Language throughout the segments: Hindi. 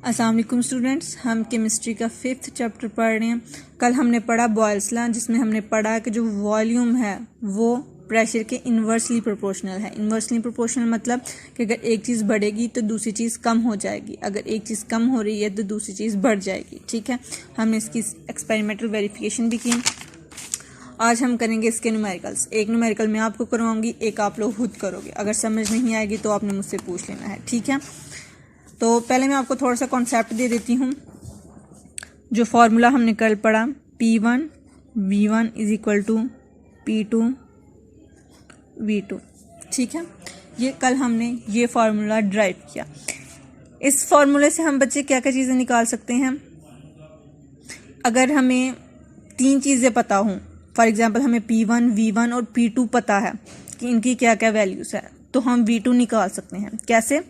अस्सलाम वालेकुम स्टूडेंट्स, हम केमिस्ट्री का 5th चैप्टर पढ़ रहे हैं। कल हमने पढ़ा बॉयल्स लॉ, जिसमें हमने पढ़ा कि जो वॉल्यूम है वो प्रेशर के इन्वर्सली प्रोपोर्शनल है। इन्वर्सली प्रोपोर्शनल मतलब कि अगर एक चीज़ बढ़ेगी तो दूसरी चीज़ कम हो जाएगी, अगर एक चीज़ कम हो रही है तो दूसरी चीज़ बढ़ जाएगी। ठीक है, हमने इसकी एक्सपेरिमेंटल वेरिफिकेशन भी की। आज हम करेंगे इसके न्यूमेरिकल्स। एक न्यूमेरिकल मैं आपको करवाऊंगी, एक आप लोग खुद करोगे। अगर समझ नहीं आएगी तो आपने मुझसे पूछ लेना है। ठीक है, तो पहले मैं आपको थोड़ा सा कॉन्सेप्ट दे देती हूँ। जो फॉर्मूला हमने कल पढ़ा, P1 V1 is equal to P2 V2। ठीक है, ये कल हमने ये फार्मूला ड्राइव किया। इस फार्मूले से हम बच्चे क्या क्या चीज़ें निकाल सकते हैं। अगर हमें तीन चीज़ें पता हों, फॉर एग्जांपल हमें P1 V1 और P2 पता है कि इनकी क्या क्या वैल्यूज़ है, तो हम V2 निकाल सकते हैं। कैसे?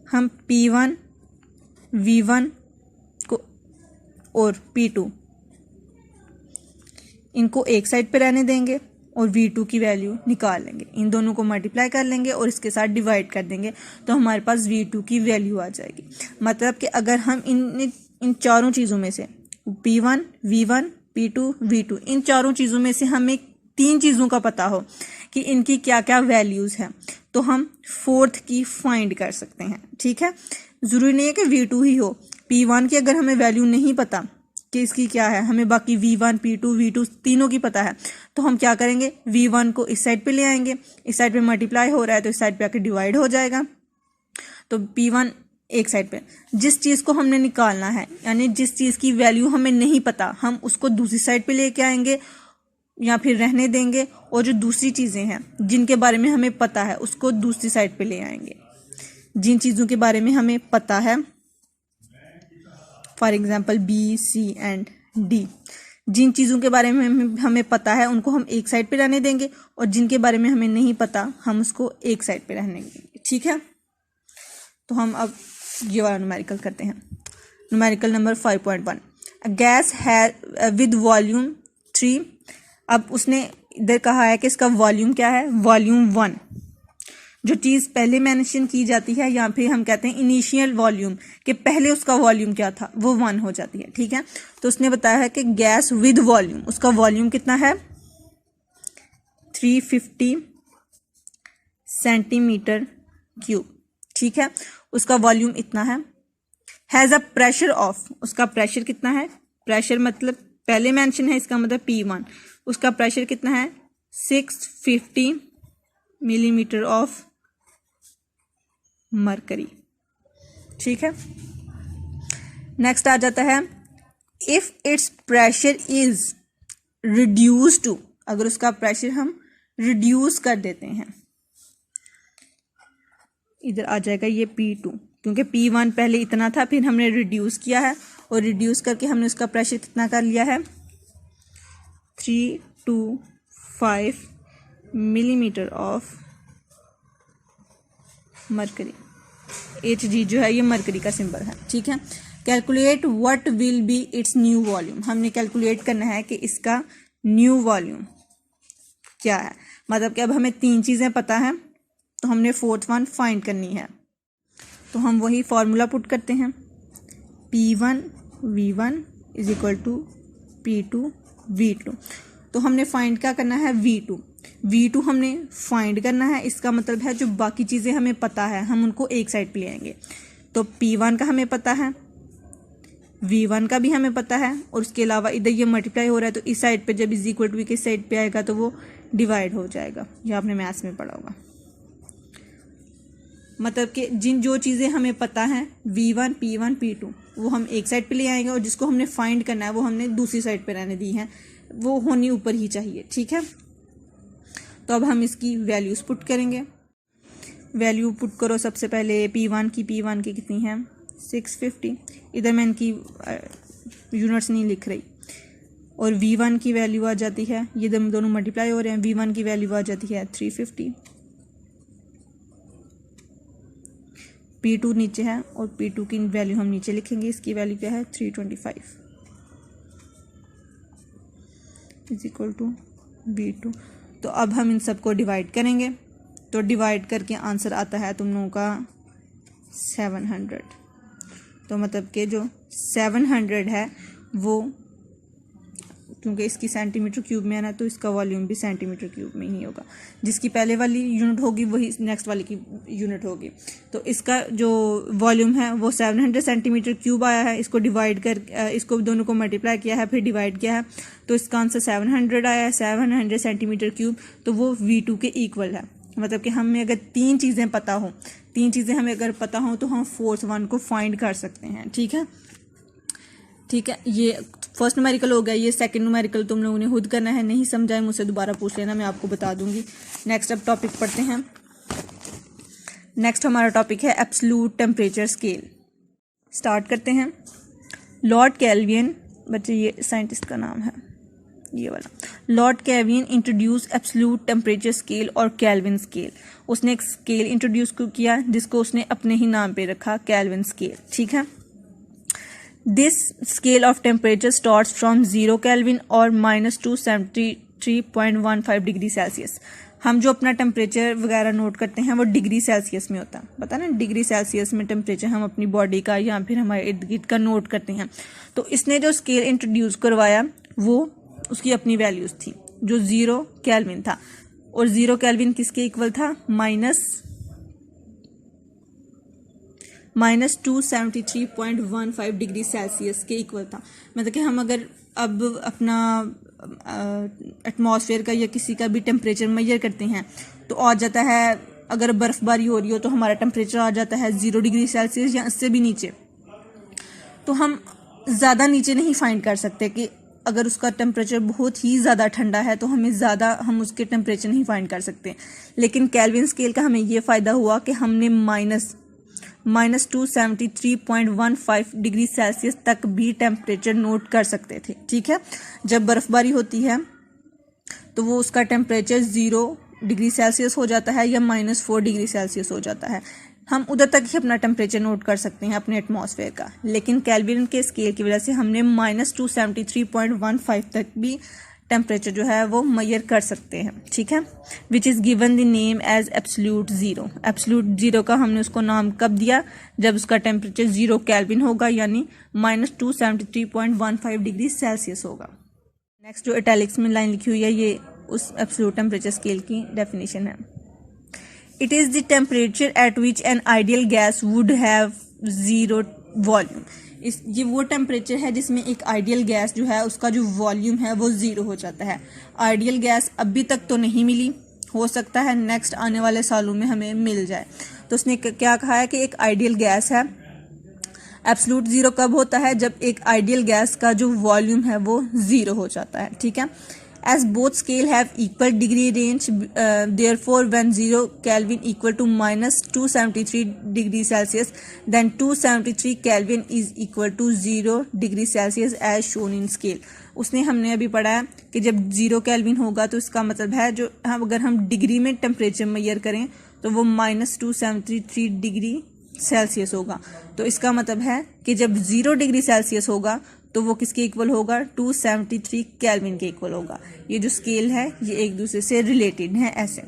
हम P1 V1 को और P2 इनको एक साइड पे रहने देंगे और V2 की वैल्यू निकाल लेंगे। इन दोनों को मल्टीप्लाई कर लेंगे और इसके साथ डिवाइड कर देंगे, तो हमारे पास V2 की वैल्यू आ जाएगी। मतलब कि अगर हम इन चारों चीज़ों में से P1 V1 P2 V2 इन चारों चीज़ों में से हमें तीन चीज़ों का पता हो कि इनकी क्या क्या वैल्यूज़ हैं, तो हम फोर्थ की फाइंड कर सकते हैं। ठीक है, ज़रूरी नहीं है कि V2 ही हो। P1 की अगर हमें वैल्यू नहीं पता कि इसकी क्या है, हमें बाकी V1 P2 V2 तीनों की पता है, तो हम क्या करेंगे, V1 को इस साइड पे ले आएंगे। इस साइड पे मल्टीप्लाई हो रहा है तो इस साइड पे आके डिवाइड हो जाएगा, तो P1 एक साइड पे। जिस चीज़ को हमने निकालना है, यानी जिस चीज़ की वैल्यू हमें नहीं पता, हम उसको दूसरी साइड पे लेके आएंगे या फिर रहने देंगे, और जो दूसरी चीज़ें हैं जिनके बारे में हमें पता है उसको दूसरी साइड पे ले आएंगे। जिन चीज़ों के बारे में हमें पता है, for example B C and D, जिन चीज़ों के बारे में हमें पता है उनको हम एक साइड पे रहने देंगे, और जिनके बारे में हमें नहीं पता हम उसको एक साइड पे रहने देंगे। ठीक है, तो हम अब ये वाला न्यूमेरिकल करते हैं। न्यूमेरिकल नंबर 5.1, गैस है विद वॉल्यूम 3। अब उसने इधर कहा है कि इसका वॉल्यूम क्या है, वॉल्यूम 1। जो चीज़ पहले मेंशन की जाती है, यहाँ पे हम कहते हैं इनिशियल वॉल्यूम, कि पहले उसका वॉल्यूम क्या था, वो 1 हो जाती है। ठीक है, तो उसने बताया है कि गैस विद वॉल्यूम, उसका वॉल्यूम कितना है, 350 सेंटीमीटर क्यूब। ठीक है, उसका वॉल्यूम इतना है। हैज़ अ प्रेशर ऑफ, उसका प्रेशर कितना है, प्रेशर मतलब पहले मेंशन है, इसका मतलब P1, उसका प्रेशर कितना है, 650 मिलीमीटर ऑफ मरकरी। ठीक है, नेक्स्ट आ जाता है, if it's pressure is reduce to, अगर उसका प्रेशर हम रिड्यूस कर देते हैं, इधर आ जाएगा ये P2, क्योंकि P1 पहले इतना था, फिर हमने रिड्यूस किया है, और रिड्यूस करके हमने उसका प्रेशर कितना कर लिया है, 325 मिलीमीटर ऑफ मरकरी। Hg जो है ये मरकरी का सिंबल है। ठीक है, calculate what will be it's new volume, हमने कैलकुलेट करना है कि इसका न्यू वॉल्यूम क्या है। मतलब कि अब हमें तीन चीज़ें पता हैं, तो हमने फोर्थ वन फाइंड करनी है। तो हम वही फॉर्मूला पुट करते हैं, P1 V1 is equal to P2 V2। तो हमने फाइंड क्या करना है, V2 हमने फाइंड करना है। इसका मतलब है जो बाकी चीज़ें हमें पता है हम उनको एक साइड पे ले आएंगे। तो P1 का हमें पता है, V1 का भी हमें पता है, और उसके अलावा इधर ये मल्टीप्लाई हो रहा है, तो इस साइड पे जब इज इक्वल टू के साइड पे आएगा तो वो डिवाइड हो जाएगा। ये आपने मैथ्स में पढ़ा होगा। मतलब कि जो चीज़ें हमें पता हैं V1 P1 P2 वो हम एक साइड पे ले आएंगे, और जिसको हमने फाइंड करना है वो हमने दूसरी साइड पे रहने दी हैं, वो होनी ऊपर ही चाहिए। ठीक है, तो अब हम इसकी वैल्यूज़ पुट करेंगे। वैल्यू पुट करो, सबसे पहले P1 की कितनी है, 650। इधर मैं इनकी यूनिट्स नहीं लिख रही। और V1 की वैल्यू आ जाती है, ये दोनों मल्टीप्लाई हो रहे हैं, V1 की वैल्यू आ जाती है 350। P2 नीचे है, और P2 की वैल्यू हम नीचे लिखेंगे। इसकी वैल्यू क्या है, 325 इज इक्वल टू V2। तो अब हम इन सबको डिवाइड करेंगे, तो डिवाइड करके आंसर आता है तुम लोगों का 700। तो मतलब कि जो 700 है वो, क्योंकि इसकी सेंटीमीटर क्यूब में है ना, तो इसका वॉल्यूम भी सेंटीमीटर क्यूब में ही होगा। जिसकी पहले वाली यूनिट होगी वही नेक्स्ट वाली की यूनिट होगी। तो इसका जो वॉल्यूम है वो 700 सेंटीमीटर क्यूब आया है। इसको डिवाइड कर, इसको दोनों को मल्टीप्लाई किया है, फिर डिवाइड किया है, तो इसका आंसर 700 आया है, 700 सेंटीमीटर क्यूब। तो वो V2 के इक्वल है। मतलब कि हमें अगर तीन चीज़ें हमें अगर पता हो तो हम फोर्थ वन को फाइंड कर सकते हैं। ठीक है, ये फर्स्ट न्यूमेरिकल हो गया। ये सेकंड न्यूमेरिकल तुम लोगों ने खुद करना है, नहीं समझाए मुझसे दोबारा पूछ लेना, मैं आपको बता दूंगी। नेक्स्ट अब टॉपिक पढ़ते हैं। नेक्स्ट हमारा टॉपिक है एब्सोल्यूट टेम्परेचर स्केल। स्टार्ट करते हैं। लॉर्ड केल्विन, बच्चे ये साइंटिस्ट का नाम है ये वाला, Lord kelvin introduce absolute temperature scale और केल्विन स्केल। उसने एक स्केल इंट्रोड्यूस किया जिसको उसने अपने ही नाम पे रखा, केल्विन स्केल। ठीक है, this scale of temperature starts from 0 kelvin और -273.15 डिग्री सेल्सियस। हम जो अपना टेम्परेचर वगैरह नोट करते हैं वो डिग्री सेल्सियस में होता है, पता ना, डिग्री सेल्सियस में टेम्परेचर हम अपनी बॉडी का या फिर हमारे इर्द गिर्द का नोट करते हैं। तो इसने जो स्केल इंट्रोड्यूस करवाया वो उसकी अपनी वैल्यूज थी, जो 0 केल्विन था। और 0 केल्विन किसके इक्वल था? -273.15 डिग्री सेल्सियस के इक्वल था। मतलब कि हम अगर अब अपना एटमॉस्फेयर का या किसी का भी टेम्परेचर मेजर करते हैं तो आ जाता है, अगर बर्फबारी हो रही हो तो हमारा टेम्परेचर आ जाता है 0 डिग्री सेल्सियस या इससे भी नीचे। तो हम ज़्यादा नीचे नहीं फाइंड कर सकते कि अगर उसका टेम्परेचर बहुत ही ज़्यादा ठंडा है तो हम उसके टेम्परेचर नहीं फाइंड कर सकते। लेकिन केल्विन स्केल का हमें ये फ़ायदा हुआ कि हमने -273.15 डिग्री सेल्सियस तक भी टेम्परेचर नोट कर सकते थे। ठीक है, जब बर्फबारी होती है तो वो उसका टेम्परेचर 0 डिग्री सेल्सियस हो जाता है या -4 डिग्री सेल्सियस हो जाता है। हम उधर तक ही अपना टेम्परेचर नोट कर सकते हैं अपने एटमॉस्फेयर का। लेकिन केल्विन के स्केल की वजह से हमने -273.15 तक भी टेम्परेचर जो है वो मेजर कर सकते हैं। ठीक है, which is given the name as absolute zero. Absolute zero का हमने उसको नाम कब दिया? जब उसका टेम्परेचर 0 केल्विन होगा, यानी -273.15 डिग्री सेल्सियस होगा। नेक्स्ट जो इटैलिक्स में लाइन लिखी हुई है ये उस एब्सोल्यूट टेम्परेचर स्केल की डेफिनेशन है। It is the temperature at which an ideal gas would have 0 volume. ये वो टेम्परेचर है जिसमें एक आइडियल गैस जो है उसका जो वॉल्यूम है वो 0 हो जाता है। आइडियल गैस अभी तक तो नहीं मिली, हो सकता है नेक्स्ट आने वाले सालों में हमें मिल जाए। तो उसने क्या कहा है कि एक आइडियल गैस है। एब्सोल्यूट 0 कब होता है? जब एक आइडियल गैस का जो वॉल्यूम है वो 0 हो जाता है। ठीक है, as both scale have equal degree range, therefore when 0 Kelvin equal to -273 degree Celsius, then 273 Kelvin is equal to 0 degree Celsius as shown in scale। उसने हमने अभी पढ़ा है कि जब 0 केल्विन होगा तो इसका मतलब है जो अगर हम डिग्री में टेम्परेचर मेजर करें तो वो -273 डिग्री सेल्सियस होगा। तो इसका मतलब है कि जब 0 डिग्री सेल्सियस होगा तो वो किसके इक्वल होगा? 273 केल्विन के इक्वल होगा। ये जो स्केल है ये एक दूसरे से रिलेटेड है ऐसे।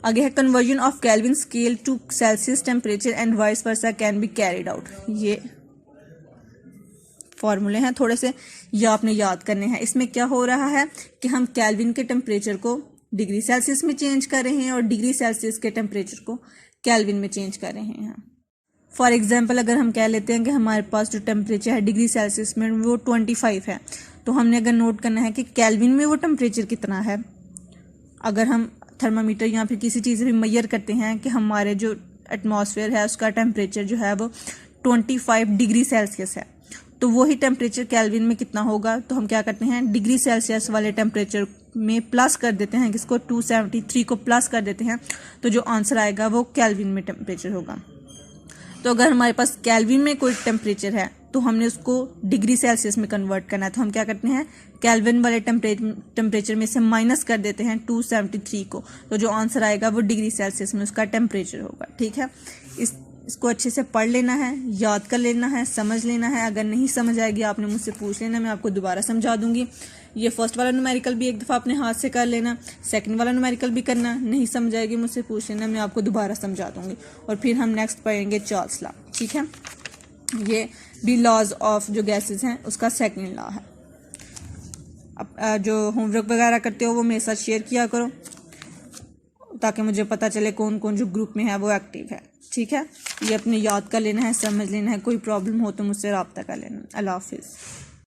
आगे है conversion of Kelvin scale to Celsius temperature and vice versa can be carried out. ये फॉर्मूले हैं, थोड़े से ये आपने याद करने हैं। इसमें क्या हो रहा है कि हम केल्विन के टेम्परेचर को डिग्री सेल्सियस में चेंज कर रहे हैं और डिग्री सेल्सियस के टेम्परेचर को केल्विन में चेंज कर रहे हैं। फॉर एग्जाम्पल अगर हम कह लेते हैं कि हमारे पास जो टेम्परेचर है डिग्री सेल्सियस में वो 25 है, तो हमने अगर नोट करना है कि केल्विन में वो टेम्परेचर कितना है। अगर हम थर्मामीटर या फिर किसी चीज़ से भी मेजर करते हैं कि हमारे जो एटमॉस्फेयर है उसका टेम्परेचर जो है वो 25 डिग्री सेल्सियस है, तो वही टेम्परेचर केल्विन में कितना होगा? तो हम क्या करते हैं, डिग्री सेल्सियस वाले टेम्परेचर में प्लस कर देते हैं, किसको? 273 को प्लस कर देते हैं, तो जो आंसर आएगा वो केल्विन में टेम्परेचर होगा। तो अगर हमारे पास केल्विन में कोई टेम्परेचर है तो हमने उसको डिग्री सेल्सियस में कन्वर्ट करना है, तो हम क्या करते हैं, केल्विन वाले टेम्परेचर में से माइनस कर देते हैं 273 को, तो जो आंसर आएगा वो डिग्री सेल्सियस में उसका टेम्परेचर होगा। ठीक है, इसको अच्छे से पढ़ लेना है, याद कर लेना है, समझ लेना है। अगर नहीं समझ आएगी आपने मुझसे पूछ लेना, मैं आपको दोबारा समझा दूंगी। ये फर्स्ट वाला न्यूमेरिकल भी एक दफ़ा अपने हाथ से कर लेना, सेकंड वाला न्यूमेरिकल भी करना। नहीं समझ आएगी मुझसे पूछ लेना, मैं आपको दोबारा समझा दूंगी। और फिर हम नेक्स्ट पढ़ेंगे चार्ल्स लॉ। ठीक है, ये भी लॉज ऑफ जो गैसेस हैं उसका सेकंड लॉ है। अब जो होमवर्क वगैरह करते हो वो मेरे साथ शेयर किया करो ताकि मुझे पता चले कौन कौन जो ग्रुप में है वो एक्टिव है। ठीक है, ये अपने याद कर लेना है, समझ लेना है, कोई प्रॉब्लम हो तो मुझसे रब्ता कर लेना। अल्लाह हाफिज़।